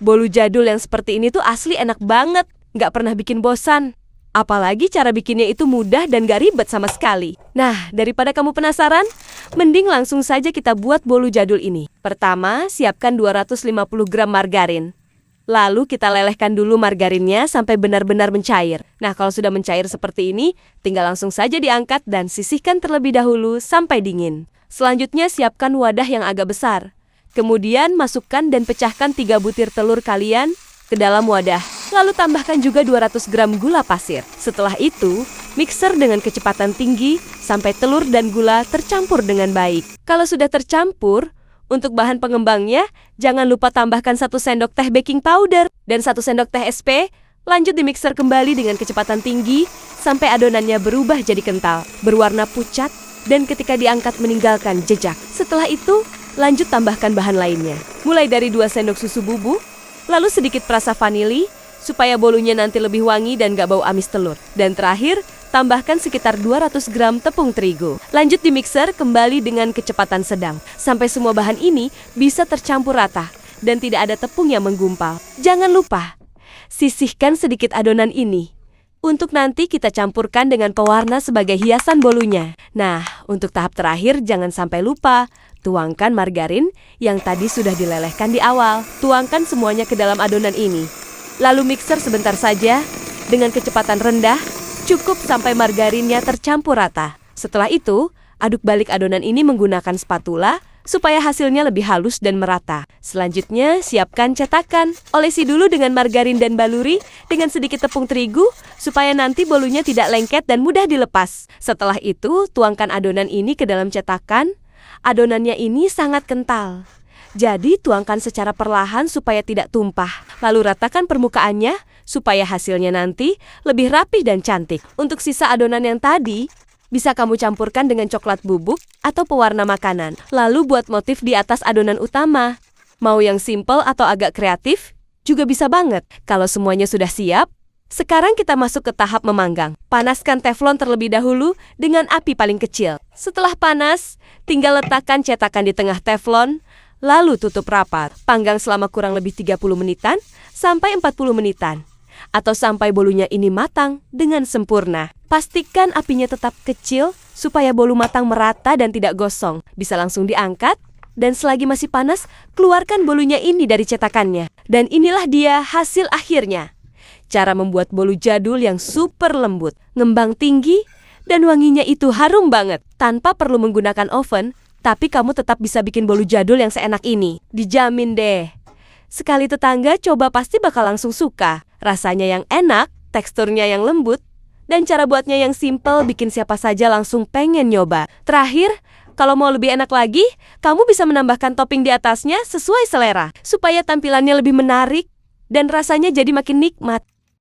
Bolu jadul yang seperti ini tuh asli enak banget, nggak pernah bikin bosan. Apalagi cara bikinnya itu mudah dan gak ribet sama sekali. Nah, daripada kamu penasaran, mending langsung saja kita buat bolu jadul ini. Pertama, siapkan 250 gram margarin. Lalu kita lelehkan dulu margarinnya sampai benar-benar mencair. Nah, kalau sudah mencair seperti ini, tinggal langsung saja diangkat dan sisihkan terlebih dahulu sampai dingin. Selanjutnya, siapkan wadah yang agak besar. Kemudian, masukkan dan pecahkan 3 butir telur kalian ke dalam wadah. Lalu tambahkan juga 200 gram gula pasir. Setelah itu, mixer dengan kecepatan tinggi sampai telur dan gula tercampur dengan baik. Kalau sudah tercampur, untuk bahan pengembangnya, jangan lupa tambahkan 1 sendok teh baking powder dan 1 sendok teh SP. Lanjut dimixer kembali dengan kecepatan tinggi sampai adonannya berubah jadi kental, berwarna pucat, dan ketika diangkat meninggalkan jejak. Setelah itu, lanjut tambahkan bahan lainnya. Mulai dari 2 sendok susu bubuk, lalu sedikit perasa vanili, supaya bolunya nanti lebih wangi dan gak bau amis telur. Dan terakhir, tambahkan sekitar 200 gram tepung terigu. Lanjut dimixer kembali dengan kecepatan sedang, sampai semua bahan ini bisa tercampur rata dan tidak ada tepung yang menggumpal. Jangan lupa, sisihkan sedikit adonan ini. Untuk nanti kita campurkan dengan pewarna sebagai hiasan bolunya. Nah, untuk tahap terakhir jangan sampai lupa, tuangkan margarin yang tadi sudah dilelehkan di awal. Tuangkan semuanya ke dalam adonan ini. Lalu mixer sebentar saja dengan kecepatan rendah, cukup sampai margarinnya tercampur rata. Setelah itu, aduk balik adonan ini menggunakan spatula supaya hasilnya lebih halus dan merata. Selanjutnya, siapkan cetakan. Olesi dulu dengan margarin dan baluri dengan sedikit tepung terigu supaya nanti bolunya tidak lengket dan mudah dilepas. Setelah itu, tuangkan adonan ini ke dalam cetakan. Adonannya ini sangat kental. Jadi, tuangkan secara perlahan supaya tidak tumpah. Lalu ratakan permukaannya supaya hasilnya nanti lebih rapih dan cantik. Untuk sisa adonan yang tadi, bisa kamu campurkan dengan coklat bubuk atau pewarna makanan. Lalu buat motif di atas adonan utama. Mau yang simple atau agak kreatif, juga bisa banget. Kalau semuanya sudah siap, sekarang kita masuk ke tahap memanggang. Panaskan teflon terlebih dahulu dengan api paling kecil. Setelah panas, tinggal letakkan cetakan di tengah teflon, lalu tutup rapat. Panggang selama kurang lebih 30 menitan sampai 40 menitan. Atau sampai bolunya ini matang dengan sempurna. Pastikan apinya tetap kecil supaya bolu matang merata dan tidak gosong. Bisa langsung diangkat dan selagi masih panas, keluarkan bolunya ini dari cetakannya. Dan inilah dia hasil akhirnya. Cara membuat bolu jadul yang super lembut, ngembang tinggi, dan wanginya itu harum banget. Tanpa perlu menggunakan oven, tapi kamu tetap bisa bikin bolu jadul yang seenak ini. Dijamin deh. Sekali tetangga coba pasti bakal langsung suka. Rasanya yang enak, teksturnya yang lembut, dan cara buatnya yang simple bikin siapa saja langsung pengen nyoba. Terakhir, kalau mau lebih enak lagi, kamu bisa menambahkan topping di atasnya sesuai selera, supaya tampilannya lebih menarik dan rasanya jadi makin nikmat.